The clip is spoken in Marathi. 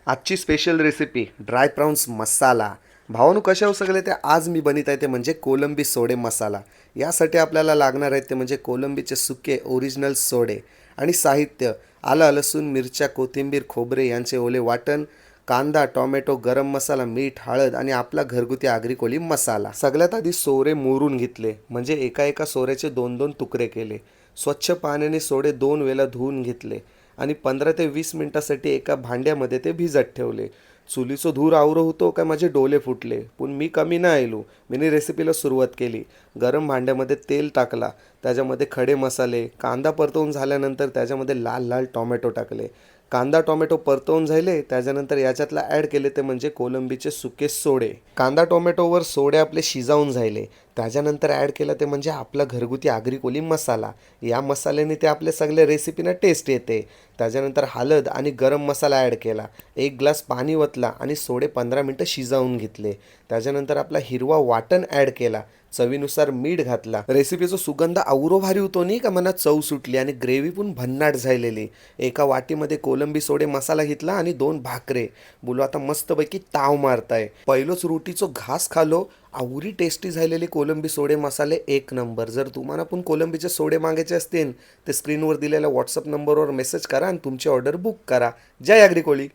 आजची स्पेशल रेसिपी ड्राय प्रॉन्स मसाला. भावानू कशा हो सगळे ते आज मी बनित आहे ते म्हणजे कोलंबी सोडे मसाला. यासाठी आपल्याला लागणार आहेत ते म्हणजे कोलंबीचे सुके ओरिजिनल सोडे आणि साहित्य: आलं लसूण मिरच्या कोथिंबीर खोबरे यांचे ओले वाटण, कांदा टोमॅटो गरम मसाला मीठ हळद आणि आपला घरगुती आगरी कोळी मसाला. सगळ्यात आधी सोरे मोरून घेतले म्हणजे एका एका सोऱ्याचे दोन दोन तुकडे केले. स्वच्छ पाण्याने सोडे 2 वेळा धुवून घेतले आणि 15 ते 20 मिनिटासाठी एका भांड्यामध्ये ते भिजत ठेवले. चुलीचं धूर आवरं होतो काय माझे डोले फुटले, पण मी कमी नाही आलो. मी रेसिपीला सुरुवात केली. गरम भांड्यामध्ये तेल टाकला, त्याच्यामध्ये खडे मसाले, कांदा परतवून झाल्यानंतर त्याच्यामध्ये लाल लाल टोमॅटो टाकले. कांदा टोमॅटो परतवून झाले त्याच्यानंतर याच्यातला ॲड केले ते म्हणजे कोलंबीचे सुके सोडे. कांदा टोमॅटोवर सोडे आपले शिजावून झाले त्याच्यानंतर ॲड केलं ते म्हणजे आपला घरगुती आगरी कोली मसाला. या मसाल्याने ते आपल्या सगळ्या रेसिपीना टेस्ट येते. त्याच्यानंतर हळद आणि गरम मसाला ॲड केला. 1 ग्लास पाणी वतला आणि सोडे 15 मिनटं शिजावून घेतले. त्याच्यानंतर आपला हिरवा वाटण ॲड केला. चवीनुसार मीठ घातला. रेसिपीचा सुगंध आवरो भारी होतो नाही का, मनात चव सुटली आणि ग्रेव्ही पण भन्नाट झालेली. एका वाटीमध्ये कोलंबी सोडे मसाला घेतला आणि 2 भाकरे. बोलो आता मस्तपैकी ताव मारताय. पहिलोच रोटीचो घास खालो. आवरी टेस्टी झालेले कोलंबी सोडे मसाले एक नंबर. जर तुम्हाला पण कोलंबीचे सोडे मागायचे असतील ते स्क्रीनवर दिलेल्या व्हॉट्सअप नंबरवर मेसेज करा आणि तुमची ऑर्डर बुक करा. जय आगरी कोळी.